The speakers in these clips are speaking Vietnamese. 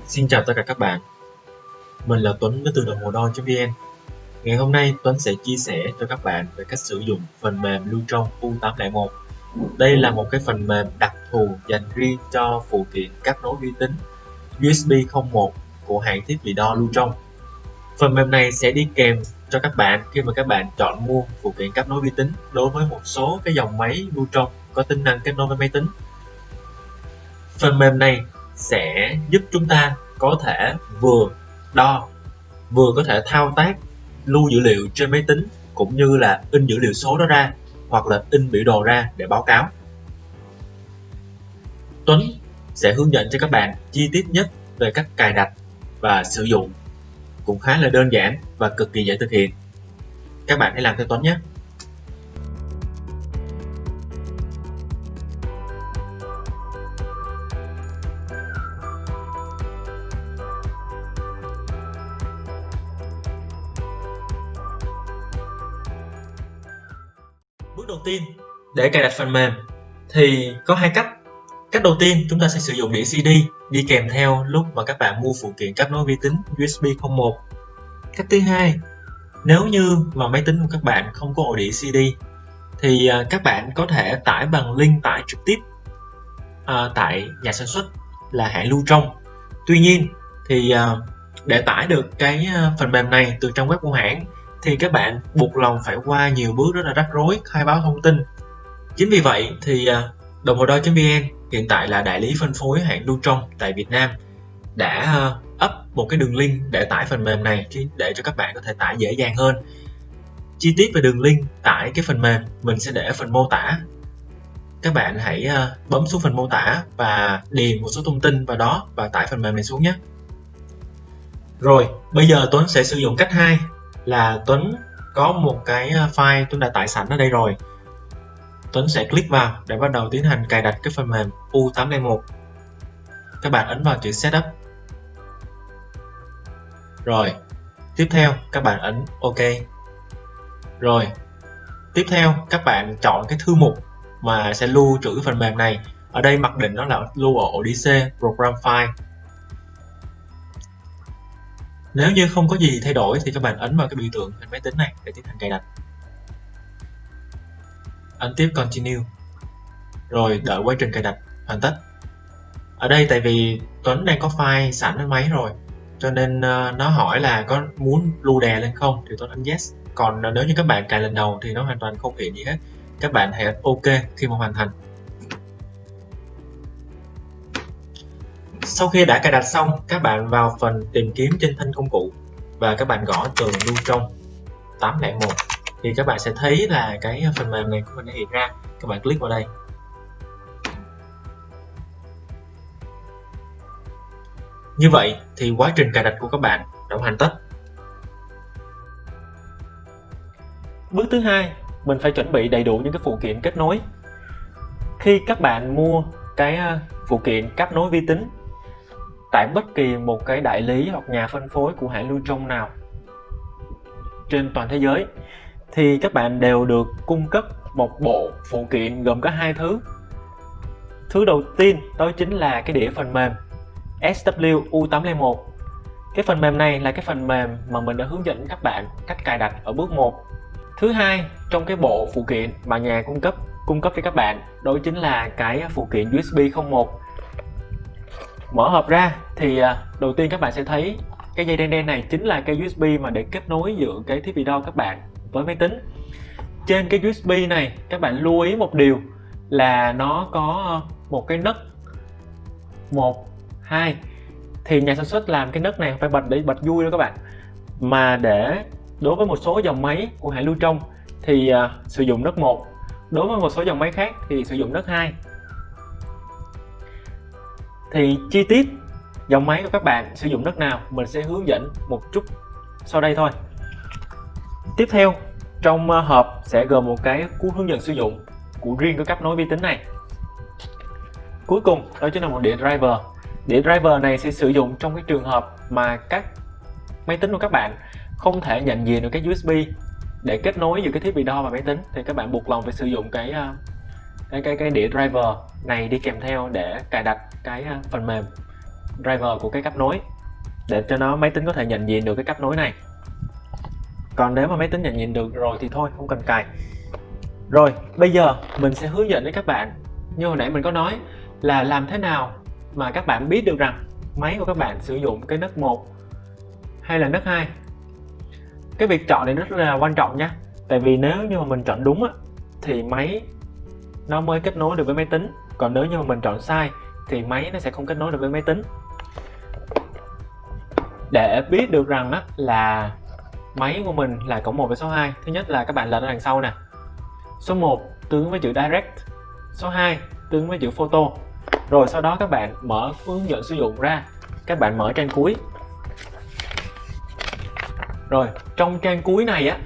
Xin chào tất cả các bạn, mình là Tuấn đến từ đồng hồ đo.vn. Ngày hôm nay Tuấn sẽ chia sẻ cho các bạn về cách sử dụng phần mềm lưu trong U801. Đây là một cái phần mềm đặc thù dành riêng cho phụ kiện kết nối vi tính USB 01 của hãng thiết bị đo lưu trong. Phần mềm này sẽ đi kèm cho các bạn khi mà các bạn chọn mua phụ kiện kết nối vi tính đối với một số cái dòng máy lưu trong có tính năng kết nối với máy tính. Phần mềm này sẽ giúp chúng ta có thể vừa đo vừa có thể thao tác lưu dữ liệu trên máy tính cũng như là in dữ liệu số đó ra hoặc là in biểu đồ ra để báo cáo. Tuấn sẽ hướng dẫn cho các bạn chi tiết nhất về cách cài đặt và sử dụng, cũng khá là đơn giản và cực kỳ dễ thực hiện. Các bạn hãy làm theo Tuấn nhé. Bước đầu tiên để cài đặt phần mềm thì có hai cách. Cách đầu tiên, chúng ta sẽ sử dụng đĩa CD đi kèm theo lúc mà các bạn mua phụ kiện kết nối vi tính USB 01. Cách thứ hai, nếu như mà máy tính của các bạn không có ổ đĩa CD thì các bạn có thể tải bằng link tải trực tiếp tại nhà sản xuất là hãng lưu trong. Tuy nhiên thì để tải được cái phần mềm này từ trang web của hãng thì các bạn buộc lòng phải qua nhiều bước rất là rắc rối khai báo thông tin. Chính vì vậy thì đồng hồ đo.vn hiện tại là đại lý phân phối hãng lưu trong tại Việt Nam đã up một cái đường link để tải phần mềm này để cho các bạn có thể tải dễ dàng hơn. Chi tiết về đường link tải cái phần mềm mình sẽ để ở phần mô tả. Các bạn hãy bấm xuống phần mô tả và điền một số thông tin vào đó và tải phần mềm này xuống nhé. Rồi, bây giờ Tuấn sẽ sử dụng cách 2 là Tuấn có một cái file Tuấn đã tải sẵn ở đây rồi. Tuấn sẽ click vào để bắt đầu tiến hành cài đặt cái phần mềm U801. Các bạn ấn vào chữ Setup. Rồi, tiếp theo các bạn ấn OK. Rồi, tiếp theo các bạn chọn cái thư mục mà sẽ lưu trữ cái phần mềm này. Ở đây mặc định nó là lưu ở ổ đĩa C, Program File. Nếu như không có gì thay đổi thì các bạn ấn vào cái biểu tượng hình máy tính này để tiến hành cài đặt. Ấn tiếp Continue. Rồi đợi quá trình cài đặt hoàn tất. Ở đây tại vì Tuấn đang có file sẵn trên máy rồi cho nên nó hỏi là có muốn lưu đè lên không thì Tuấn ấn Yes. Còn nếu như các bạn cài lần đầu thì nó hoàn toàn không hiện gì hết. Các bạn hãy ấn OK khi mà hoàn thành. Sau khi đã cài đặt xong, các bạn vào phần tìm kiếm trên thanh công cụ và các bạn gõ từ lưu trong 801 thì các bạn sẽ thấy là cái phần mềm này của mình đã hiện ra. Các bạn click vào đây. Như vậy thì quá trình cài đặt của các bạn đã hoàn tất. Bước thứ hai, mình phải chuẩn bị đầy đủ những cái phụ kiện kết nối. Khi các bạn mua cái phụ kiện kết nối vi tính tại bất kỳ một cái đại lý hoặc nhà phân phối của hãng lưu trong nào trên toàn thế giới thì các bạn đều được cung cấp một bộ phụ kiện gồm có hai thứ. Thứ đầu tiên đó chính là cái đĩa phần mềm SWU801. Cái phần mềm này là cái phần mềm mà mình đã hướng dẫn các bạn cách cài đặt ở bước 1. Thứ hai, trong cái bộ phụ kiện mà nhà cung cấp cho các bạn đó chính là cái phụ kiện USB 01. Mở hộp ra thì đầu tiên các bạn sẽ thấy cái dây đen đen này chính là cái USB mà để kết nối giữa cái thiết bị đo các bạn với máy tính. Trên cái USB này các bạn lưu ý một điều là nó có một cái nấc 1, 2 thì nhà sản xuất làm cái nấc này phải bật để bật vui đó các bạn, mà để đối với một số dòng máy của hãng lưu trong thì sử dụng nấc 1, đối với một số dòng máy khác thì sử dụng nấc 2. Thì chi tiết dòng máy của các bạn sử dụng nấc nào mình sẽ hướng dẫn một chút sau đây thôi. Tiếp theo trong hộp sẽ gồm một cái cuốn hướng dẫn sử dụng của riêng của kết nối vi tính này. Cuối cùng đó chính là một đĩa driver. Đĩa driver này sẽ sử dụng trong cái trường hợp mà các máy tính của các bạn không thể nhận diện được cái USB để kết nối giữa cái thiết bị đo và máy tính thì các bạn buộc lòng phải sử dụng cái đĩa driver này đi kèm theo để cài đặt cái phần mềm driver của cái cấp nối để cho máy tính có thể nhận diện được cái cấp nối này. Còn nếu mà máy tính nhận diện được rồi thì thôi, không cần cài. Rồi, bây giờ mình sẽ hướng dẫn đến các bạn, như hồi nãy mình có nói, là làm thế nào mà các bạn biết được rằng máy của các bạn sử dụng cái NUC 1 hay là NUC 2. Cái việc chọn này rất là quan trọng nha. Tại vì nếu như mà mình chọn đúng á, thì máy nó mới kết nối được với máy tính. Còn nếu như mà mình chọn sai thì máy nó sẽ không kết nối được với máy tính. Để biết được rằng á, là máy của mình là cổng 1 và số 2, thứ nhất là các bạn lật ở đằng sau nè. Số 1 tương ứng với chữ Direct, số 2 tương ứng với chữ Photo. Rồi sau đó các bạn mở hướng dẫn sử dụng ra, các bạn mở trang cuối. Rồi trong trang cuối này á,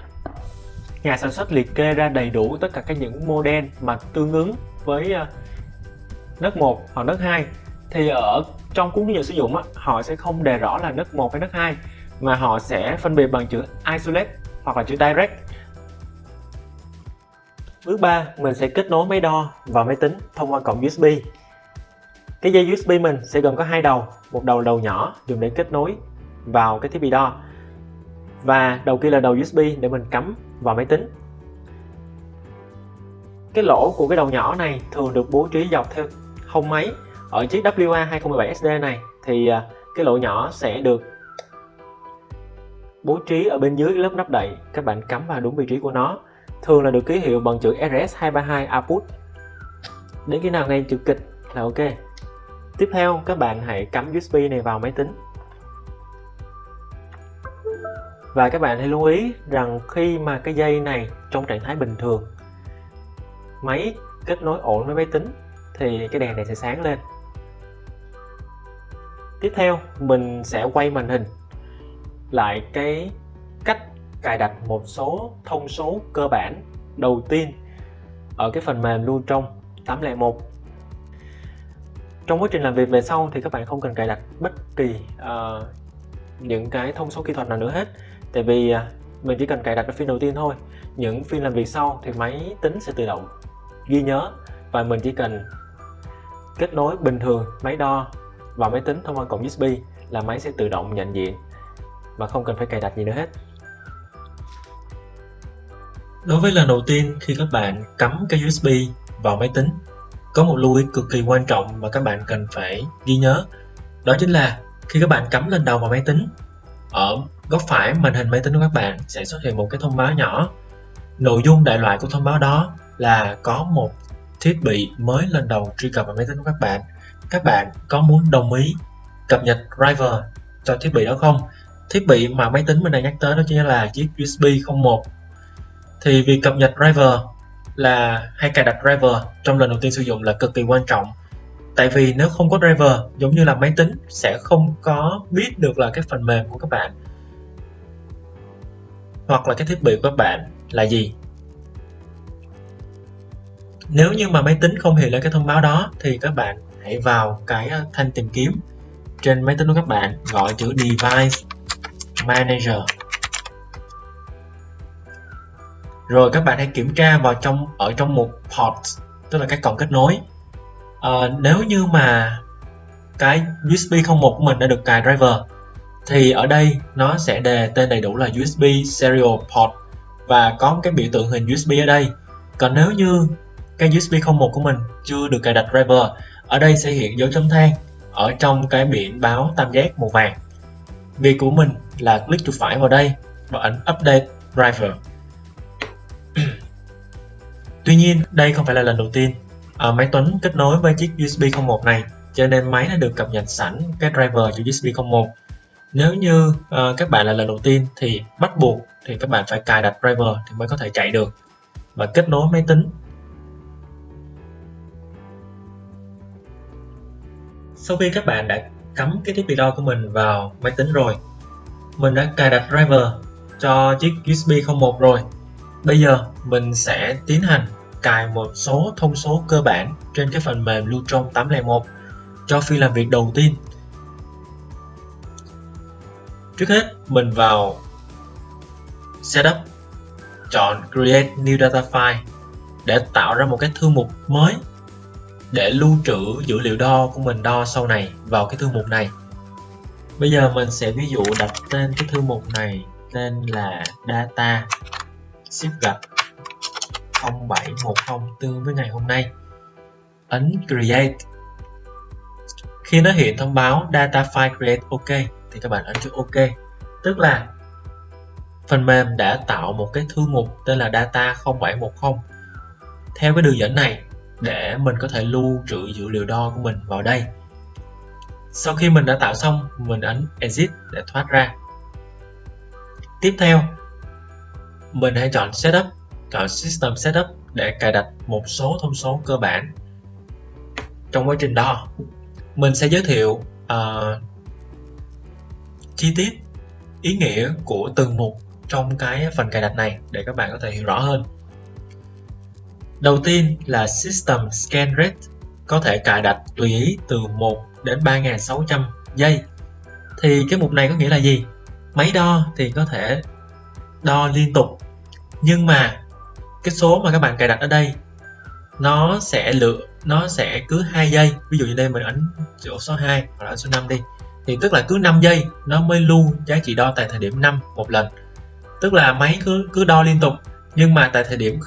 nhà sản xuất liệt kê ra đầy đủ tất cả những model mà tương ứng với NUC 1 hoặc NUC 2. Thì ở trong cuốn hướng dẫn sử dụng á, họ sẽ không đề rõ là NUC 1 hay NUC 2, mà họ sẽ phân biệt bằng chữ Isolate hoặc là chữ Direct. Bước 3, mình sẽ kết nối máy đo vào máy tính thông qua cổng USB. Cái dây USB mình sẽ gồm có hai đầu, một đầu nhỏ dùng để kết nối vào cái thiết bị đo, và đầu kia là đầu USB để mình cắm vào máy tính. Cái lỗ của cái đầu nhỏ này thường được bố trí dọc theo hông máy. Ở chiếc WA2017SD này thì cái lỗ nhỏ sẽ được bố trí ở bên dưới cái lớp nắp đậy, các bạn cắm vào đúng vị trí của nó. Thường là được ký hiệu bằng chữ RS232 output. Đến khi nào nghe chữ kịch là ok. Tiếp theo các bạn hãy cắm USB này vào máy tính. Và các bạn hãy lưu ý rằng khi mà cái dây này trong trạng thái bình thường, máy kết nối ổn với máy tính, thì cái đèn này sẽ sáng lên. Tiếp theo mình sẽ quay màn hình lại cái cách cài đặt một số thông số cơ bản đầu tiên ở cái phần mềm lưu trong 801. Trong quá trình làm việc về sau thì các bạn không cần cài đặt bất kỳ những cái thông số kỹ thuật nào nữa hết. Tại vì mình chỉ cần cài đặt ở phiên đầu tiên thôi. Những phiên làm việc sau thì máy tính sẽ tự động ghi nhớ, và mình chỉ cần kết nối bình thường máy đo vào máy tính thông qua cổng USB là máy sẽ tự động nhận diện mà không cần phải cài đặt gì nữa hết. Đối với lần đầu tiên khi các bạn cắm cái USB vào máy tính, có một lưu ý cực kỳ quan trọng mà các bạn cần phải ghi nhớ. Đó chính là khi các bạn cắm lên đầu vào máy tính, ở góc phải màn hình máy tính của các bạn sẽ xuất hiện một cái thông báo nhỏ. Nội dung đại loại của thông báo đó là có một thiết bị mới lần đầu truy cập vào máy tính của các bạn. Các bạn có muốn đồng ý cập nhật driver cho thiết bị đó không? Thiết bị mà máy tính mình đang nhắc tới đó chính là chiếc USB 01. Thì việc cập nhật driver hay cài đặt driver trong lần đầu tiên sử dụng là cực kỳ quan trọng. Tại vì nếu không có driver, giống như là máy tính sẽ không có biết được là cái phần mềm của các bạn hoặc là cái thiết bị của các bạn là gì. Nếu như mà máy tính không hiện lên cái thông báo đó thì các bạn hãy vào cái thanh tìm kiếm trên máy tính của các bạn, gọi chữ Device Manager. Rồi các bạn hãy kiểm tra vào ở trong mục Port, tức là cái cổng kết nối. Nếu như mà cái USB 01 của mình đã được cài driver thì ở đây nó sẽ đề tên đầy đủ là USB Serial Port và có một cái biểu tượng hình USB ở đây. Còn nếu như cái USB 01 của mình chưa được cài đặt driver, ở đây sẽ hiện dấu chấm than ở trong cái biển báo tam giác màu vàng. Việc của mình là click chuột phải vào đây và ấn Update Driver. Tuy nhiên đây không phải là lần đầu tiên máy tính kết nối với chiếc USB 01 này, cho nên máy đã được cập nhật sẵn cái driver cho USB 01. Nếu như các bạn là lần đầu tiên thì bắt buộc thì các bạn phải cài đặt driver thì mới có thể chạy được và kết nối máy tính. Sau khi các bạn đã cắm cái thiết bị đo của mình vào máy tính rồi, mình đã cài đặt driver cho chiếc USB 01 rồi. Bây giờ mình sẽ tiến hành cài một số thông số cơ bản trên cái phần mềm lưu trong 801 cho phiên làm việc đầu tiên. Trước hết mình vào Setup, chọn Create New Data File để tạo ra một cái thư mục mới. để lưu trữ dữ liệu đo của mình đo sau này vào cái thư mục này. Bây giờ mình sẽ ví dụ đặt tên cái thư mục này tên là data shift gạch 0710 tương với ngày hôm nay, ấn create. Khi nó hiện thông báo data file create OK thì các bạn ấn chữ OK, tức là phần mềm đã tạo một cái thư mục tên là data 0710 theo cái đường dẫn này để mình có thể lưu trữ dữ liệu đo của mình vào đây. Sau khi mình đã tạo xong, mình ấn exit để thoát ra. Tiếp theo, mình hãy chọn setup, chọn system setup để cài đặt một số thông số cơ bản. Trong quá trình đo, mình sẽ giới thiệu chi tiết ý nghĩa của từng mục trong cái phần cài đặt này để các bạn có thể hiểu rõ hơn. Đầu tiên là System Scan Rate, có thể cài đặt tùy ý từ 1 đến 3600 giây. Thì cái mục này có nghĩa là gì? Máy đo thì có thể đo liên tục, nhưng mà cái số mà các bạn cài đặt ở đây nó sẽ cứ 2 giây. Ví dụ như đây mình ấn chỗ số 2 hoặc là số 5 đi, thì tức là cứ 5 giây nó mới lưu giá trị đo tại thời điểm 5 một lần. Tức là máy cứ đo liên tục, nhưng mà tại thời điểm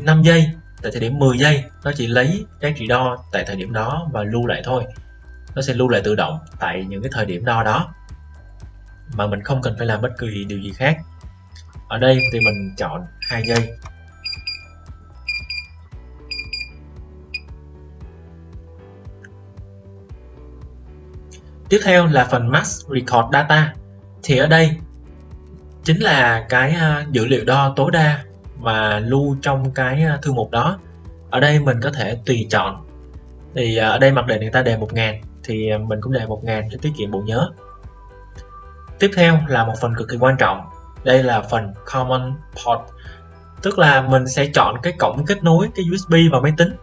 5 giây, tại thời điểm 10 giây nó chỉ lấy giá trị đo tại thời điểm đó và lưu lại thôi. Nó sẽ lưu lại tự động tại những cái thời điểm đo đó mà mình không cần phải làm bất cứ điều gì khác. Ở đây thì mình chọn 2 giây. Tiếp theo là phần Max Record Data. Thì ở đây chính là cái dữ liệu đo tối đa và lưu trong cái thư mục đó. Ở đây mình có thể tùy chọn. Thì ở đây mặc định người ta đề 1000 thì mình cũng đề 1000 cho tiết kiệm bộ nhớ. Tiếp theo là một phần cực kỳ quan trọng. Đây là phần Common Port, tức là mình sẽ chọn cái cổng kết nối cái USB vào máy tính.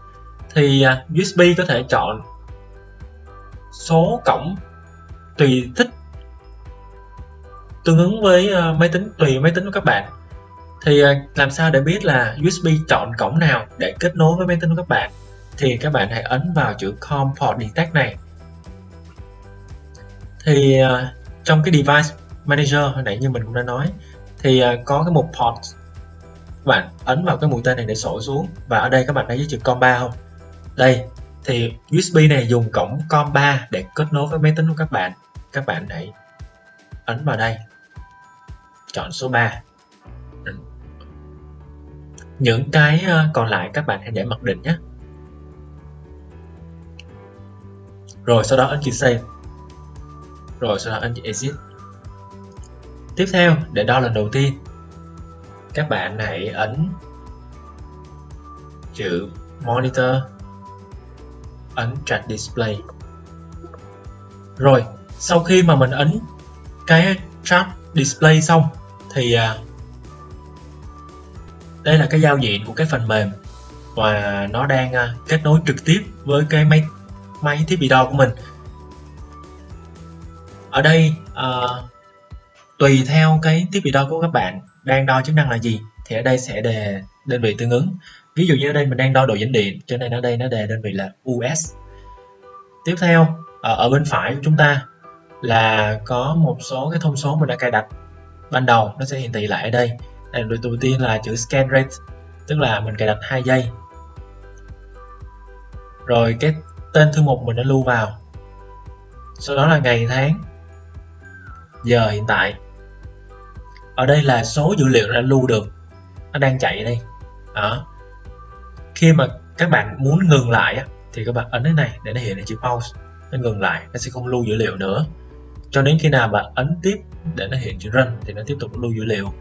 Thì USB có thể chọn số cổng tùy thích, tương ứng với máy tính, tùy máy tính của các bạn. Thì làm sao để biết là USB chọn cổng nào để kết nối với máy tính của các bạn? Thì các bạn hãy ấn vào chữ COM Port Detect này. Thì trong cái Device Manager hồi nãy như mình cũng đã nói, thì có cái mục Port. Các bạn ấn vào cái mũi tên này để sổ xuống, và ở đây các bạn thấy chữ COM3 không? Đây, thì USB này dùng cổng COM3 để kết nối với máy tính của các bạn. Các bạn hãy ấn vào đây, chọn số 3. Những cái còn lại các bạn hãy để mặc định nhé. Rồi sau đó ấn chữ Save. Rồi sau đó ấn chữ Exit. Tiếp theo, để đo lần đầu tiên, các bạn hãy ấn chữ Monitor, ấn Track Display. Rồi, sau khi mà mình ấn cái Track Display xong thì đây là cái giao diện của cái phần mềm và nó đang kết nối trực tiếp với cái máy thiết bị đo của mình. Ở đây tùy theo cái thiết bị đo của các bạn đang đo chức năng là gì thì ở đây sẽ đề đơn vị tương ứng. Ví dụ như ở đây mình đang đo độ dẫn điện, cho nên ở đây nó đề đơn vị là US. Tiếp theo ở bên phải của chúng ta là có một số cái thông số mình đã cài đặt ban đầu, nó sẽ hiển thị lại ở đây. Đầu tiên là chữ Scan Rate, tức là mình cài đặt 2 giây. Rồi cái tên thư mục mình đã lưu vào, sau đó là ngày tháng, giờ hiện tại. Ở đây là số dữ liệu đã lưu được, nó đang chạy đây đó. Khi mà các bạn muốn ngừng lại thì các bạn ấn cái này để nó hiện lên chữ pause, nó ngừng lại, nó sẽ không lưu dữ liệu nữa cho đến khi nào bạn ấn tiếp để nó hiện chữ run thì nó tiếp tục lưu dữ liệu.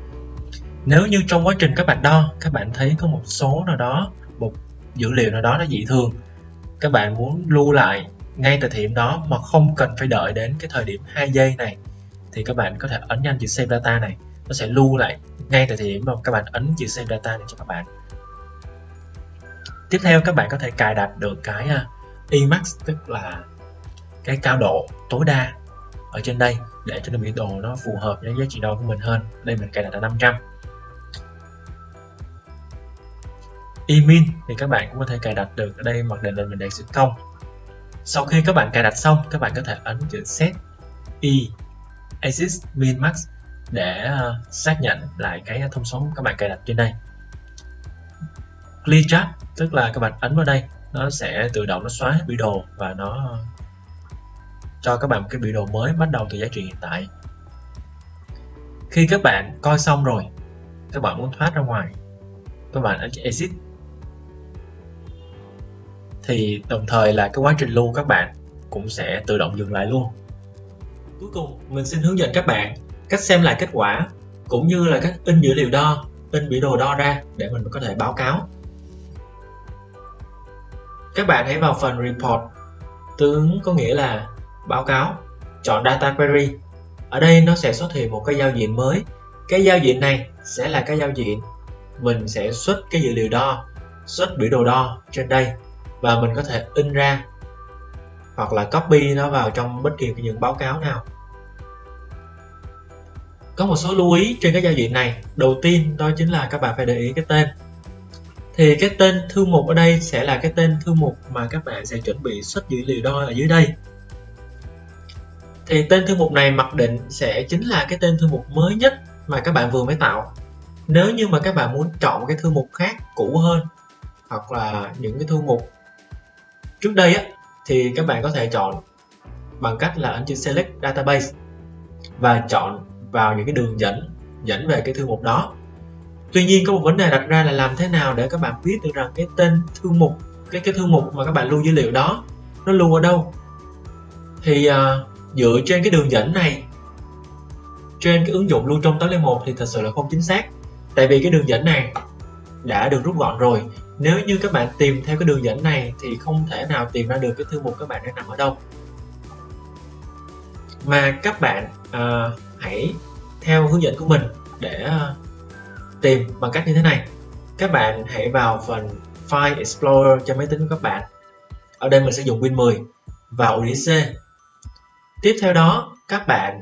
Nếu như trong quá trình các bạn đo, các bạn thấy có một số nào đó, một dữ liệu nào đó nó dị thường, các bạn muốn lưu lại ngay tại thời điểm đó mà không cần phải đợi đến cái thời điểm 2 giây này, thì các bạn có thể ấn nhanh chữ Save Data này, nó sẽ lưu lại ngay tại thời điểm mà các bạn ấn chữ Save Data này cho các bạn. Tiếp theo các bạn có thể cài đặt được cái Emax, tức là cái cao độ tối đa ở trên đây để cho nó biểu đồ nó phù hợp với giá trị đo của mình hơn. Đây mình cài đặt là 500. emin thì các bạn cũng có thể cài đặt được. Ở đây mặc định là mình để chữ công. Sau khi các bạn cài đặt xong, các bạn có thể ấn chữ set e exit min max để xác nhận lại cái thông số các bạn cài đặt trên đây. Clear chart tức là các bạn ấn vào đây, nó sẽ tự động nó xóa hết biểu đồ và nó cho các bạn một cái biểu đồ mới bắt đầu từ giá trị hiện tại. Khi các bạn coi xong rồi, các bạn muốn thoát ra ngoài, các bạn ấn exit thì đồng thời là cái quá trình lưu các bạn cũng sẽ tự động dừng lại luôn. Cuối cùng mình xin hướng dẫn các bạn cách xem lại kết quả cũng như là cách in dữ liệu đo, in biểu đồ đo ra để mình có thể báo cáo. Các bạn hãy vào phần report, tương ứng có nghĩa là báo cáo, chọn data query. Ở đây nó sẽ xuất hiện một cái giao diện mới. Cái giao diện này sẽ là cái giao diện mình sẽ xuất cái dữ liệu đo, xuất biểu đồ đo trên đây và mình có thể in ra hoặc là copy nó vào trong bất kỳ những báo cáo nào. Có một số lưu ý trên cái giao diện này. Đầu tiên đó chính là các bạn phải để ý cái tên. Thì cái tên thư mục ở đây sẽ là cái tên thư mục mà các bạn sẽ chuẩn bị xuất dữ liệu đo ở dưới đây. Thì tên thư mục này mặc định sẽ chính là cái tên thư mục mới nhất mà các bạn vừa mới tạo. Nếu như mà các bạn muốn chọn cái thư mục khác cũ hơn hoặc là những cái thư mục trước đây á, thì các bạn có thể chọn bằng cách là ấn chữ select database và chọn vào những cái đường dẫn về cái thư mục đó. Tuy nhiên có một vấn đề đặt ra là làm thế nào để các bạn biết được rằng cái tên thư mục, cái thư mục mà các bạn lưu dữ liệu đó nó lưu ở đâu. Thì dựa trên cái đường dẫn này trên cái ứng dụng lưu trong 801 thì thật sự là không chính xác. Tại vì cái đường dẫn này đã được rút gọn rồi. Nếu như các bạn tìm theo cái đường dẫn này thì không thể nào tìm ra được cái thư mục các bạn đang nằm ở đâu. Mà các bạn hãy theo hướng dẫn của mình để tìm bằng cách như thế này. Các bạn hãy vào phần File Explorer cho máy tính của các bạn. Ở đây mình sẽ dùng Win 10, vào Odyssey. Tiếp theo đó các bạn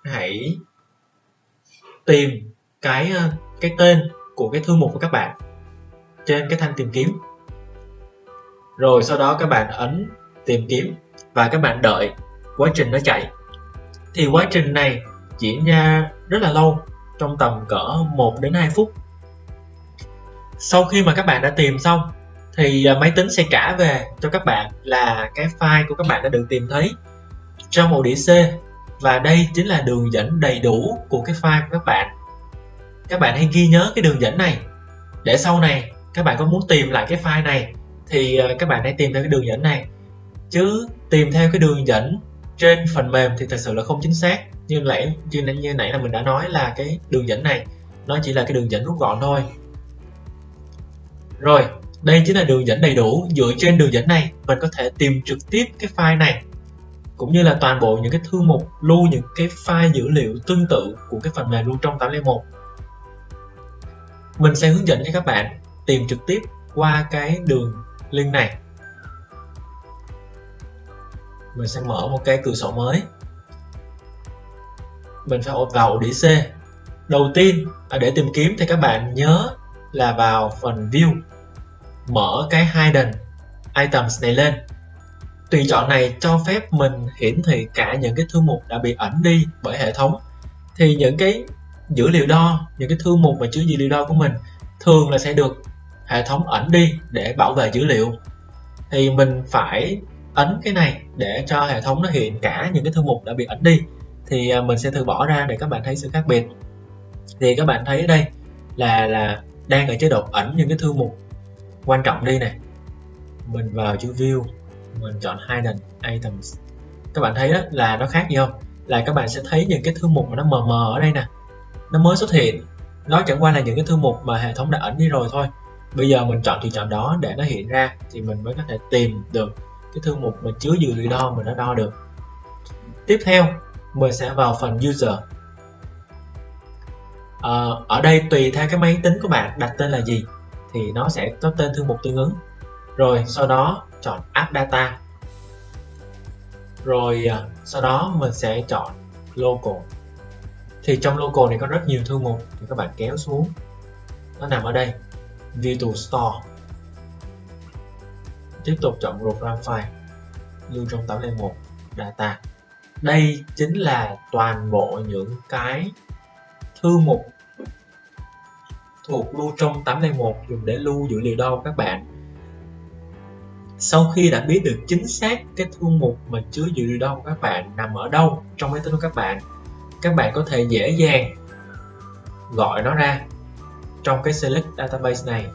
hãy tìm cái tên của cái thư mục của các bạn trên cái thanh tìm kiếm. Rồi sau đó các bạn ấn tìm kiếm và các bạn đợi quá trình nó chạy. Thì quá trình này diễn ra rất là lâu, trong tầm cỡ 1 đến 2 phút. Sau khi mà các bạn đã tìm xong thì máy tính sẽ trả về cho các bạn là cái file của các bạn đã được tìm thấy trong Odyssey, và đây chính là đường dẫn đầy đủ của cái file của các bạn. Các bạn hãy ghi nhớ cái đường dẫn này để sau này các bạn có muốn tìm lại cái file này thì các bạn hãy tìm theo cái đường dẫn này, chứ tìm theo cái đường dẫn trên phần mềm thì thật sự là không chính xác. Như nãy là mình đã nói là cái đường dẫn này nó chỉ là cái đường dẫn rút gọn thôi. Rồi, đây chính là đường dẫn đầy đủ. Dựa trên đường dẫn này mình có thể tìm trực tiếp cái file này cũng như là toàn bộ những cái thư mục lưu những cái file dữ liệu tương tự của cái phần mềm lưu trong 801. Mình sẽ hướng dẫn cho các bạn tìm trực tiếp qua cái đường link này. Mình sẽ mở một cái cửa sổ mới. Mình phải vào Odyssey. Đầu tiên để tìm kiếm thì các bạn nhớ là vào phần View, mở cái Hidden Items này lên. Tùy chọn này cho phép mình hiển thị cả những cái thư mục đã bị ẩn đi bởi hệ thống. Thì những cái dữ liệu đo, những cái thư mục mà chứa dữ liệu đo của mình thường là sẽ được hệ thống ẩn đi để bảo vệ dữ liệu. Thì mình phải ấn cái này để cho hệ thống nó hiện cả những cái thư mục đã bị ẩn đi. Thì mình sẽ thử bỏ ra để các bạn thấy sự khác biệt. Thì các bạn thấy ở đây là đang ở chế độ ẩn những cái thư mục quan trọng đi này. Mình vào chữ View, mình chọn Hidden Items. Các bạn thấy đó là nó khác gì không? Là các bạn sẽ thấy những cái thư mục mà nó mờ mờ ở đây nè, nó mới xuất hiện. Nó chẳng qua là những cái thư mục mà hệ thống đã ẩn đi rồi thôi. Bây giờ mình chọn tùy chọn đó để nó hiện ra thì mình mới có thể tìm được cái thư mục mà chứa dữ liệu đo mình đã đo được. Tiếp theo mình sẽ vào phần User. Ở đây tùy theo cái máy tính của bạn đặt tên là gì thì nó sẽ có tên thư mục tương ứng. Rồi sau đó chọn Add Data. Rồi sau đó mình sẽ chọn Local. Thì trong Local này có rất nhiều thư mục thì các bạn kéo xuống, nó nằm ở đây. Virtual Store, tiếp tục chọn Program File, lưu trong 801 Data. Đây chính là toàn bộ những cái thư mục thuộc lưu trong 801 dùng để lưu dữ liệu đo của các bạn. Sau khi đã biết được chính xác cái thư mục mà chứa dữ liệu đo của các bạn nằm ở đâu trong máy tính của các bạn có thể dễ dàng gọi nó ra trong cái Select Database này.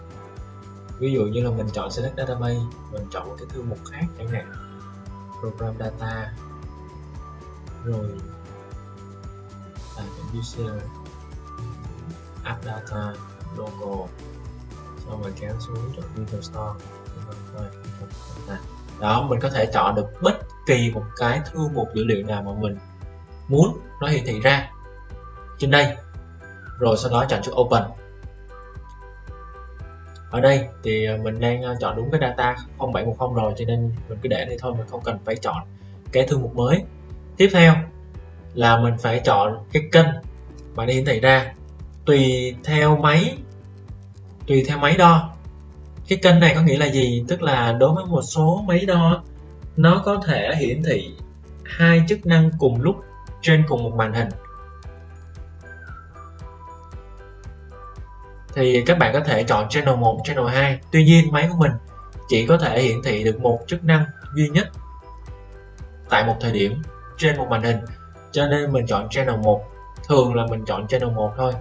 Ví dụ như là mình chọn Select Database, mình chọn một cái thư mục khác chẳng hạn, Program Data, rồi User, App Data, Logo, xong rồi kéo xuống chọn Virtual Store. Đó, mình có thể chọn được bất kỳ một cái thư mục dữ liệu nào mà mình muốn nó hiển thị ra trên đây, rồi sau đó chọn chữ Open. Ở đây thì mình đang chọn đúng cái data 0710 rồi, cho nên mình cứ để đây thôi, mình không cần phải chọn cái thư mục mới. Tiếp theo là mình phải chọn cái kênh mà nó hiển thị ra tùy theo máy đo. Cái kênh này có nghĩa là gì? Tức là đối với một số máy đo, nó có thể hiển thị hai chức năng cùng lúc trên cùng một màn hình. Thì các bạn có thể chọn channel 1, channel 2. Tuy nhiên máy của mình chỉ có thể hiển thị được một chức năng duy nhất tại một thời điểm trên một màn hình, cho nên mình chọn channel 1. Thường là mình chọn channel 1 thôi.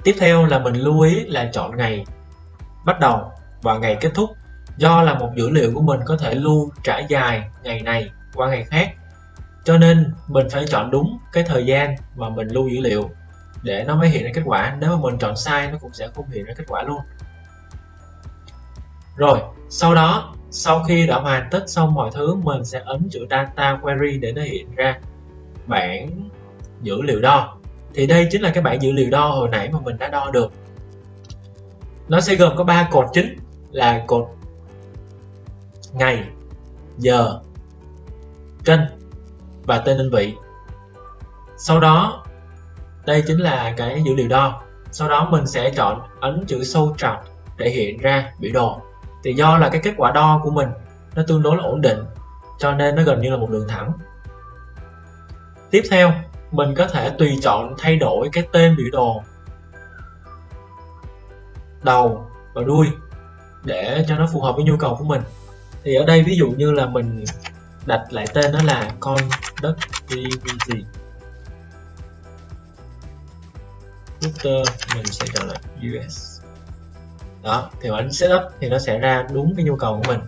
Tiếp theo là mình lưu ý là chọn ngày bắt đầu và ngày kết thúc. Do là một dữ liệu của mình có thể lưu trải dài ngày này qua ngày khác, cho nên mình phải chọn đúng cái thời gian mà mình lưu dữ liệu để nó mới hiện ra kết quả. Nếu mà mình chọn sai nó cũng sẽ không hiện ra kết quả luôn. Rồi sau đó, sau khi đã hoàn tất xong mọi thứ, mình sẽ ấn chữ Data Query để nó hiện ra bảng dữ liệu đo. Thì đây chính là cái bảng dữ liệu đo hồi nãy mà mình đã đo được. Nó sẽ gồm có 3 cột chính là cột ngày, giờ, kênh và tên đơn vị. Sau đó đây chính là cái dữ liệu đo. Sau đó mình sẽ chọn ấn chữ Show Chart để hiện ra biểu đồ. Thì do là cái kết quả đo của mình nó tương đối là ổn định, cho nên nó gần như là một đường thẳng. Tiếp theo mình có thể tùy chọn thay đổi cái tên biểu đồ đầu và đuôi để cho nó phù hợp với nhu cầu của mình. Thì ở đây ví dụ như là mình đặt lại tên nó là conductivity, footer mình sẽ chọn là US. Đó, thì ấn setup thì nó sẽ ra đúng cái nhu cầu của mình.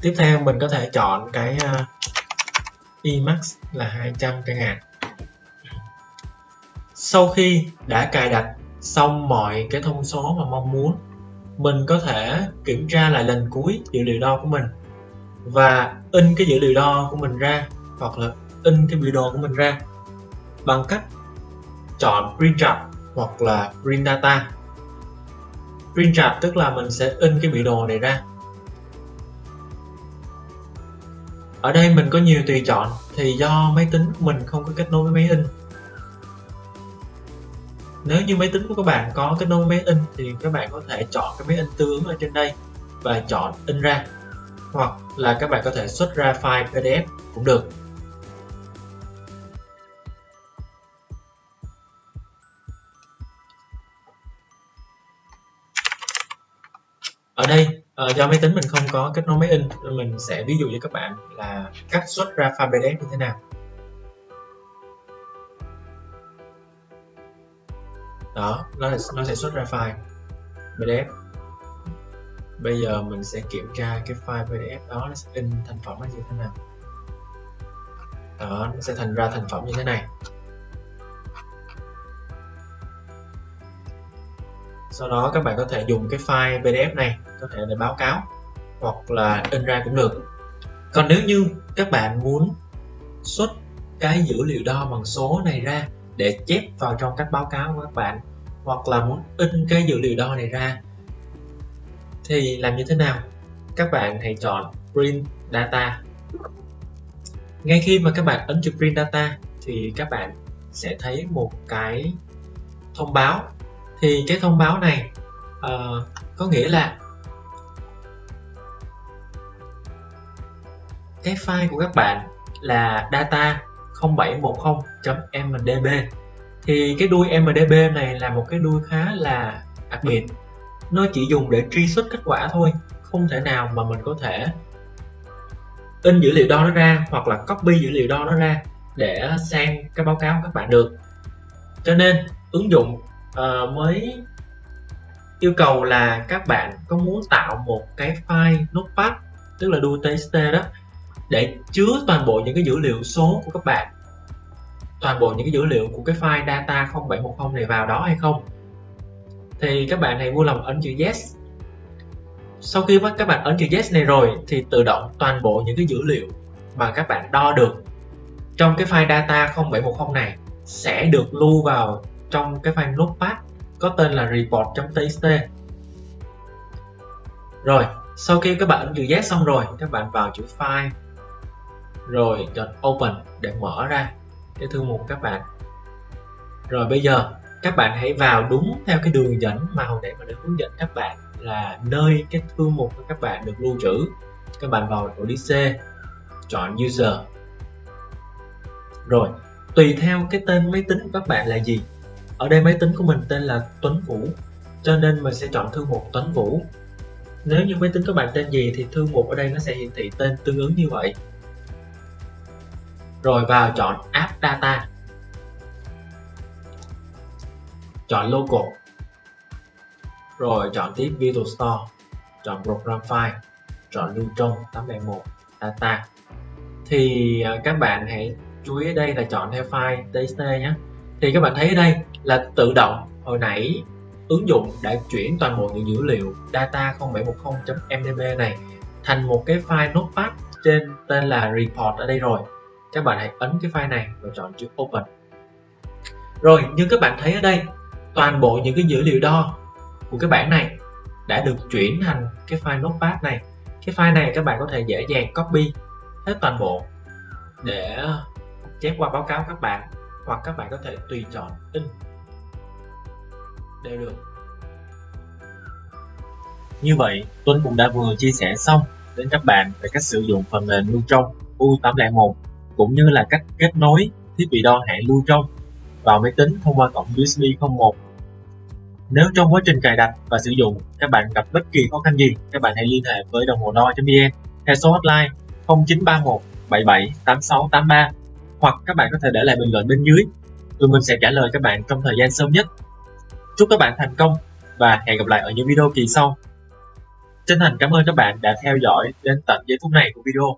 Tiếp theo mình có thể chọn cái Emax là 200 chẳng hạn. Sau khi đã cài đặt xong mọi cái thông số mà mong muốn, mình có thể kiểm tra lại lần cuối dữ liệu đo của mình và in cái dữ liệu đo của mình ra, hoặc là in cái biểu đồ của mình ra bằng cách chọn Print Chart hoặc là Print Data. Print Chart tức là mình sẽ in cái biểu đồ này ra. Ở đây mình có nhiều tùy chọn, thì do máy tính của mình không có kết nối với máy in. Nếu như máy tính của các bạn có kết nối với máy in thì các bạn có thể chọn cái máy in tương ứng ở trên đây và chọn in ra, hoặc là các bạn có thể xuất ra file PDF cũng được. Ở đây do máy tính mình không có kết nối máy in, nên mình sẽ ví dụ cho các bạn là cách xuất ra file PDF như thế nào. Đó, nó sẽ xuất ra file PDF. Bây giờ mình sẽ kiểm tra cái file PDF đó nó sẽ in thành phẩm nó như thế nào. Đó, nó sẽ thành ra thành phẩm như thế này. Sau đó các bạn có thể dùng cái file PDF này có thể để báo cáo hoặc là in ra cũng được. Còn nếu như các bạn muốn xuất cái dữ liệu đo bằng số này ra để chép vào trong các báo cáo của các bạn, hoặc là muốn in cái dữ liệu đo này ra, thì làm như thế nào? Các bạn hãy chọn Print Data. Ngay khi mà các bạn ấn chữ Print Data thì các bạn sẽ thấy một cái thông báo. Thì cái thông báo này có nghĩa là cái file của các bạn là data 0710.mdb. Thì cái đuôi mdb này là một cái đuôi khá là đặc biệt, nó chỉ dùng để truy xuất kết quả thôi, không thể nào mà mình có thể in dữ liệu đo nó ra hoặc là copy dữ liệu đo nó ra để sang cái báo cáo của các bạn được. Cho nên ứng dụng mới yêu cầu là các bạn có muốn tạo một cái file notepad, tức là đuôi txt đó, để chứa toàn bộ những cái dữ liệu số của các bạn, toàn bộ những cái dữ liệu của cái file data 0710 này vào đó hay không. Thì các bạn hãy vui lòng ấn chữ yes. Sau khi các bạn ấn chữ yes này rồi thì tự động toàn bộ những cái dữ liệu mà các bạn đo được trong cái file data 0710 này sẽ được lưu vào trong cái file notepad có tên là report.txt. Rồi, sau khi các bạn ấn chữ yes xong rồi, các bạn vào chữ file rồi chọn open để mở ra cái thư mục của các bạn. Rồi bây giờ các bạn hãy vào đúng theo cái đường dẫn mà hồi nãy mình đã hướng dẫn các bạn, là nơi cái thư mục của các bạn được lưu trữ. Các bạn vào ổ DC, chọn user. Rồi, tùy theo cái tên máy tính của các bạn là gì. Ở đây máy tính của mình tên là Tuấn Vũ, cho nên mình sẽ chọn thư mục Tuấn Vũ. Nếu như máy tính các bạn tên gì thì thư mục ở đây nó sẽ hiển thị tên tương ứng như vậy. Rồi vào chọn App Data, chọn Local, rồi chọn tiếp Virtual Store, chọn Program File, chọn lưu trong 801 Data. Thì các bạn hãy chú ý ở đây là chọn theo file txt nhé. Thì các bạn thấy ở đây là tự động hồi nãy ứng dụng đã chuyển toàn bộ những dữ liệu data 0710.mdb này thành một cái file notepad trên tên là report ở đây rồi. Các bạn hãy ấn cái file này và chọn chữ open. Rồi, như các bạn thấy ở đây, toàn bộ những cái dữ liệu đo của cái bảng này đã được chuyển thành cái file notepad này. Cái file này các bạn có thể dễ dàng copy hết toàn bộ để chép qua báo cáo các bạn, hoặc các bạn có thể tùy chọn in đều được. Như vậy, Tuấn cũng đã vừa chia sẻ xong đến các bạn về cách sử dụng phần mềm lưu trong U801 cũng như là cách kết nối thiết bị đo hãng lưu trong vào máy tính thông qua cổng USB 01. Nếu trong quá trình cài đặt và sử dụng các bạn gặp bất kỳ khó khăn gì, các bạn hãy liên hệ với đồng hồ đo.vn theo số hotline 0931 77 8683, hoặc các bạn có thể để lại bình luận bên dưới. Tụi mình sẽ trả lời các bạn trong thời gian sớm nhất. Chúc các bạn thành công và hẹn gặp lại ở những video kỳ sau. Chân thành cảm ơn các bạn đã theo dõi đến tận giây phút này của video.